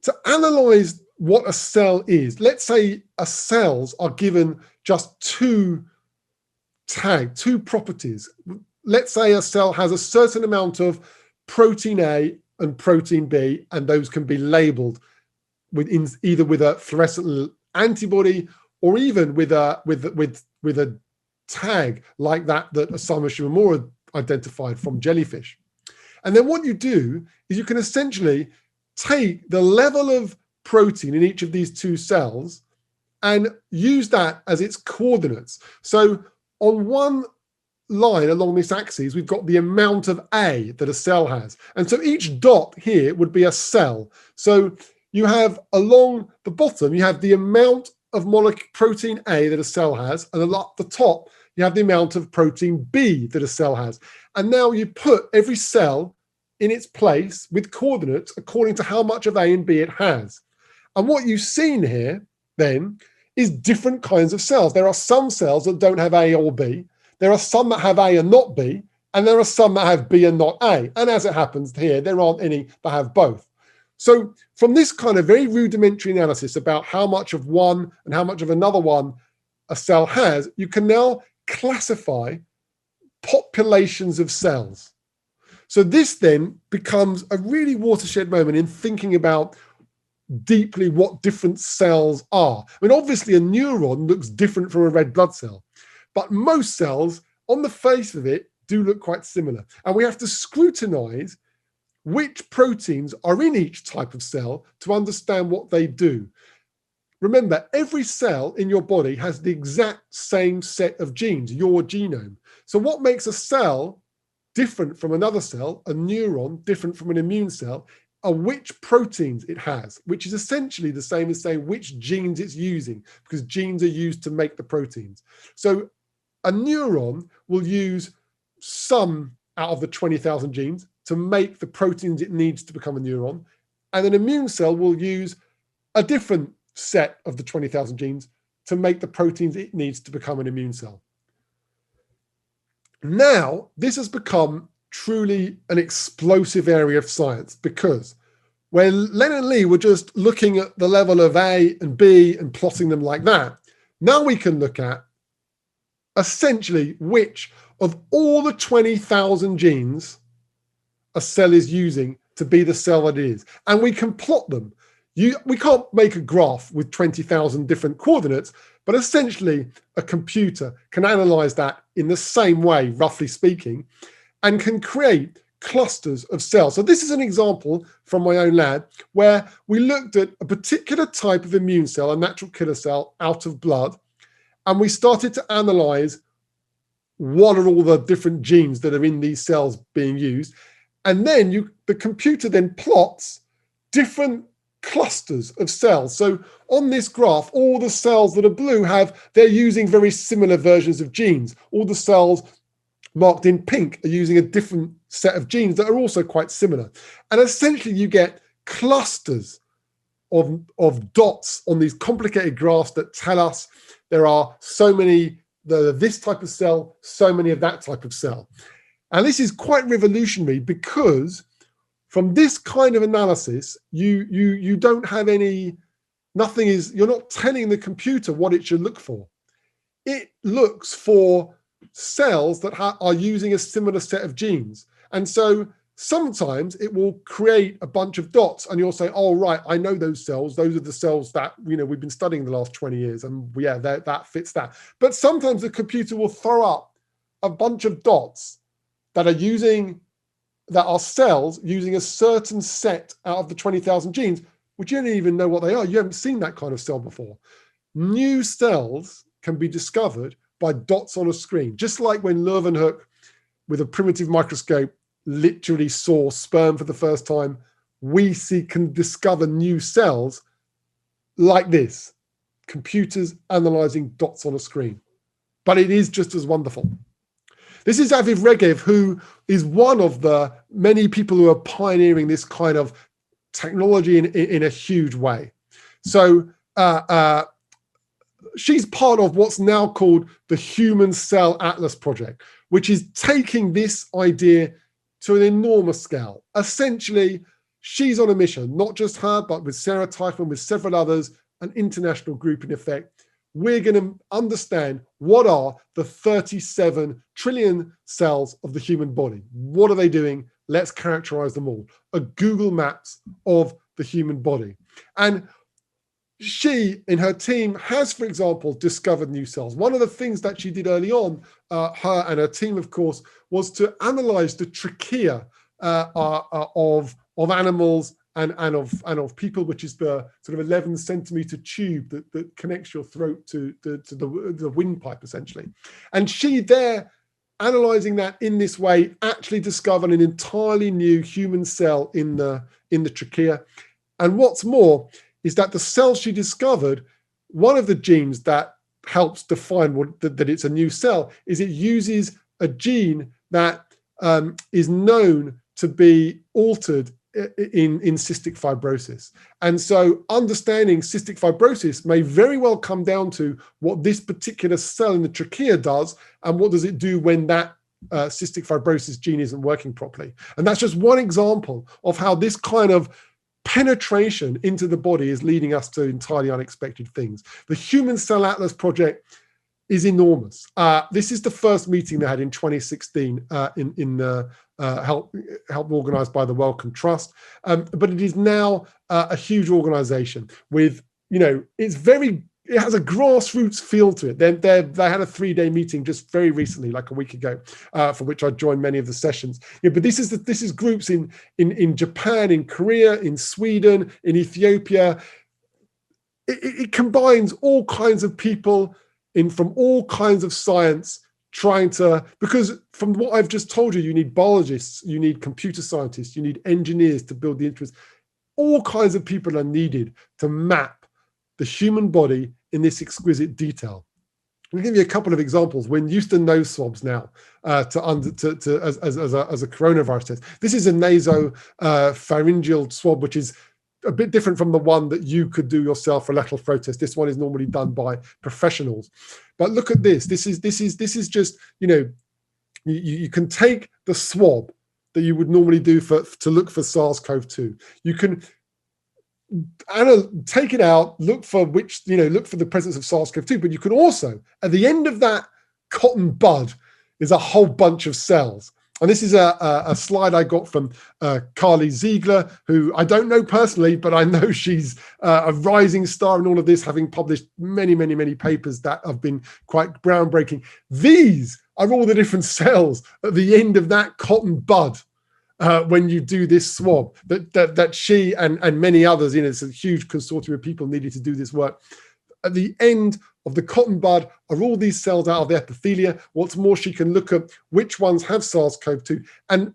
to analyze what a cell is, let's say cells are given just two properties. Let's say a cell has a certain amount of protein A and protein B, and those can be labeled either with a fluorescent antibody or even with a tag like that Osamu Shimamura identified from jellyfish. And then what you do is you can essentially take the level of protein in each of these two cells and use that as its coordinates. So on one line along this axis, we've got the amount of A that a cell has. And so each dot here would be a cell. So you have along the bottom, you have the amount of protein A that a cell has, and at the top, you have the amount of protein B that a cell has. And now you put every cell in its place with coordinates according to how much of A and B it has. And what you've seen here then is different kinds of cells. There are some cells that don't have A or B. There are some that have A and not B, and there are some that have B and not A. And as it happens here, there aren't any that have both. So from this kind of very rudimentary analysis about how much of one and how much of another one a cell has, you can now classify populations of cells. So this then becomes a really watershed moment in thinking about deeply what different cells are. I mean, obviously a neuron looks different from a red blood cell, but most cells on the face of it do look quite similar. And we have to scrutinize which proteins are in each type of cell to understand what they do. Remember, every cell in your body has the exact same set of genes, your genome. So what makes a cell different from another cell, a neuron different from an immune cell, are which proteins it has, which is essentially the same as saying which genes it's using, because genes are used to make the proteins. So a neuron will use some out of the 20,000 genes to make the proteins it needs to become a neuron. And an immune cell will use a different set of the 20,000 genes to make the proteins it needs to become an immune cell. Now, this has become truly an explosive area of science, because where Len and Lee were just looking at the level of A and B and plotting them like that, now we can look at essentially which of all the 20,000 genes a cell is using to be the cell that it is. And we can plot them. We can't make a graph with 20,000 different coordinates, but essentially a computer can analyze that in the same way, roughly speaking, and can create clusters of cells. So this is an example from my own lab where we looked at a particular type of immune cell, a natural killer cell, out of blood, and we started to analyze what are all the different genes that are in these cells being used. And then the computer then plots different clusters of cells. So on this graph, all the cells that are blue they're using very similar versions of genes. All the cells marked in pink are using a different set of genes that are also quite similar. And essentially you get clusters of dots on these complicated graphs that tell us there are so many, this type of cell, so many of that type of cell. And this is quite revolutionary because from this kind of analysis, you don't have you're not telling the computer what it should look for. It looks for cells that are using a similar set of genes. And so sometimes it will create a bunch of dots and you'll say, oh, right, I know those cells. Those are the cells that, we've been studying the last 20 years. And yeah, that fits that. But sometimes the computer will throw up a bunch of dots that are cells using a certain set out of the 20,000 genes, which you don't even know what they are. You haven't seen that kind of cell before. New cells can be discovered by dots on a screen, just like when Leeuwenhoek, with a primitive microscope, literally saw sperm for the first time. We can discover new cells like this, computers analyzing dots on a screen. But it is just as wonderful. This is Aviv Regev, who is one of the many people who are pioneering this kind of technology in a huge way. So she's part of what's now called the Human Cell Atlas Project, which is taking this idea to an enormous scale. Essentially, she's on a mission, not just her, but with Sarah Teichmann, with several others, an international group in effect. We're going to understand what are the 37 trillion cells of the human body. What are they doing? Let's characterize them all. A Google Maps of the human body. And she, in her team, has, for example, discovered new cells. One of the things that she did early on, her and her team, of course, was to analyze the trachea of animals and of people, which is the sort of 11 centimeter tube that connects your throat to the windpipe, essentially. And she there, analyzing that in this way, actually discovered an entirely new human cell in the trachea. And what's more is that the cells she discovered one of the genes that helps define that it's a new cell is it uses a gene that is known to be altered in cystic fibrosis. And so understanding cystic fibrosis may very well come down to what this particular cell in the trachea does and what does it do when that cystic fibrosis gene isn't working properly. And that's just one example of how this kind of penetration into the body is leading us to entirely unexpected things. The Human Cell Atlas project is enormous. This is the first meeting they had in 2016 help organized by the Wellcome Trust, but it is now a huge organization with, it has a grassroots feel to it. They had a 3-day meeting just very recently, like a week ago, for which I joined many of the sessions. But this is groups in Japan, in Korea, in Sweden, in Ethiopia. It combines all kinds of people from all kinds of science trying to, because from what I've just told you, you need biologists, you need computer scientists, you need engineers to build the instruments. All kinds of people are needed to map the human body in this exquisite detail. I'll give you a couple of examples. We're used to nose swabs now as a coronavirus test. This is a nasopharyngeal swab, which is a bit different from the one that you could do yourself for lateral flow test. This one is normally done by professionals. But look at this. This is just, you can take the swab that you would normally do to look for SARS-CoV-2. You can take it out, look for the presence of SARS-CoV-2, but you can also, at the end of that cotton bud, is a whole bunch of cells. And this is a slide I got from Carly Ziegler, who I don't know personally, but I know she's a rising star in all of this, having published many, many, many papers that have been quite groundbreaking. These are all the different cells at the end of that cotton bud when you do this swab that she and many others, it's a huge consortium of people needed to do this work. At the end of the cotton bud are all these cells out of the epithelia. What's more, she can look at which ones have SARS-CoV-2. And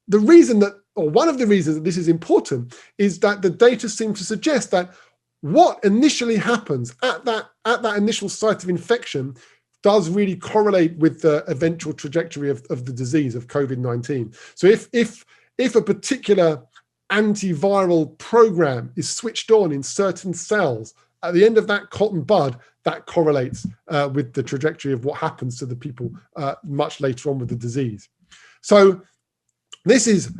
the reason that, or one of the reasons that this is important, is that the data seem to suggest that what initially happens at that initial site of infection does really correlate with the eventual trajectory of the disease of COVID-19. So if a particular antiviral program is switched on in certain cells, at the end of that cotton bud, that correlates with the trajectory of what happens to the people much later on with the disease. So this is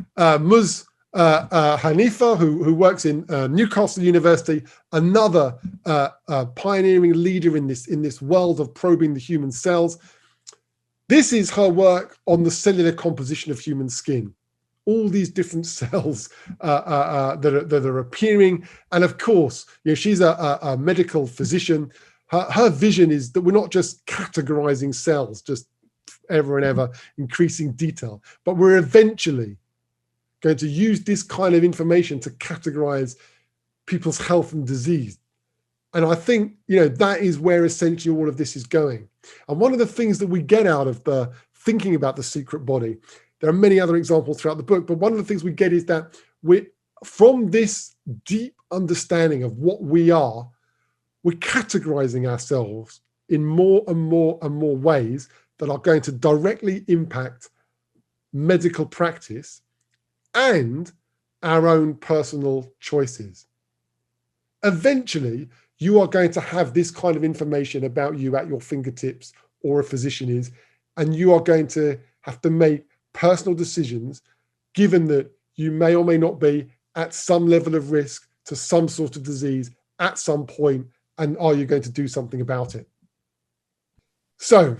Hanifa, who works in Newcastle University, another pioneering leader in this world of probing the human cells. This is her work on the cellular composition of human skin. All these different cells that are appearing. And of course, she's a medical physician. Her vision is that we're not just categorizing cells, just ever and ever increasing detail, but we're eventually going to use this kind of information to categorize people's health and disease. And I think, that is where essentially all of this is going. And one of the things that we get out of the thinking about the secret body, there are many other examples throughout the book, but one of the things we get is that from this deep understanding of what we are, we're categorizing ourselves in more and more and more ways that are going to directly impact medical practice and our own personal choices. Eventually, you are going to have this kind of information about you at your fingertips, or a physician is, and you are going to have to make personal decisions, given that you may or may not be at some level of risk to some sort of disease at some point, and are you going to do something about it? So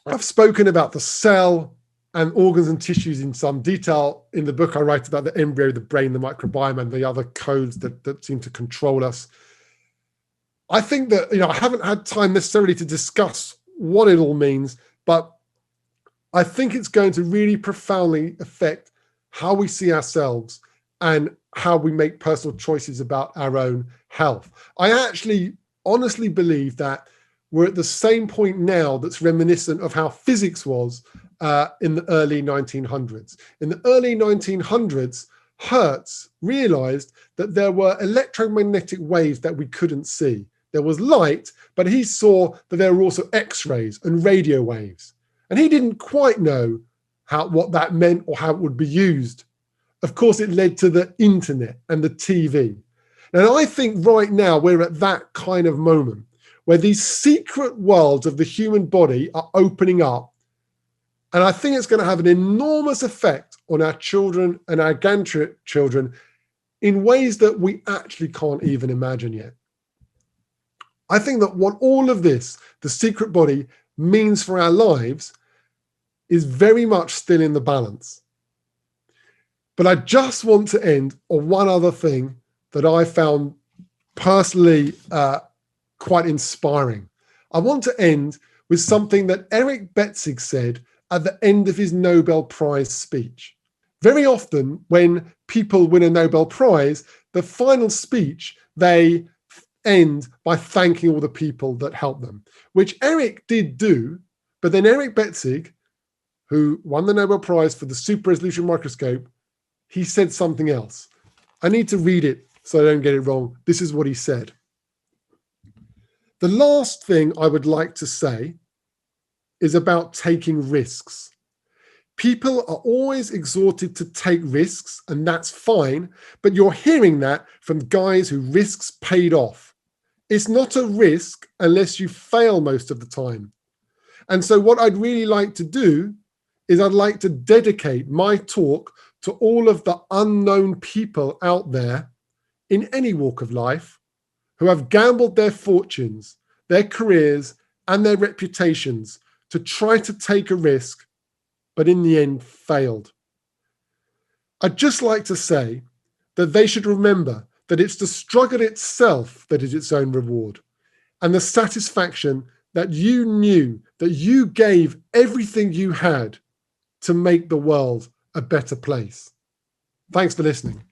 I've spoken about the cell and organs and tissues in some detail. In the book, I write about the embryo, the brain, the microbiome, and the other codes that seem to control us. I think that, I haven't had time necessarily to discuss what it all means, but I think it's going to really profoundly affect how we see ourselves and how we make personal choices about our own health. I actually honestly believe that we're at the same point now that's reminiscent of how physics was in the early 1900s. In the early 1900s, Hertz realized that there were electromagnetic waves that we couldn't see, there was light, but he saw that there were also X-rays and radio waves. And he didn't quite know what that meant or how it would be used. Of course, it led to the internet and the TV. And I think right now we're at that kind of moment where these secret worlds of the human body are opening up. And I think it's going to have an enormous effect on our children and our grandchildren in ways that we actually can't even imagine yet. I think that what all of this, the secret body, means for our lives is very much still in the balance. But I just want to end on one other thing that I found personally quite inspiring. I want to end with something that Eric Betzig said at the end of his Nobel Prize speech. Very often when people win a Nobel Prize, the final speech, they end by thanking all the people that helped them, which Eric did do. But then Eric Betzig, who won the Nobel Prize for the super resolution microscope, he said something else. I need to read it so I don't get it wrong. This is what he said. The last thing I would like to say is about taking risks. People are always exhorted to take risks, and that's fine, but you're hearing that from guys who risks paid off. It's not a risk unless you fail most of the time. And so what I'd really like to do is I'd like to dedicate my talk to all of the unknown people out there in any walk of life who have gambled their fortunes, their careers, and their reputations to try to take a risk, but in the end failed. I'd just like to say that they should remember that it's the struggle itself that is its own reward, and the satisfaction that you knew that you gave everything you had to make the world a better place. Thanks for listening.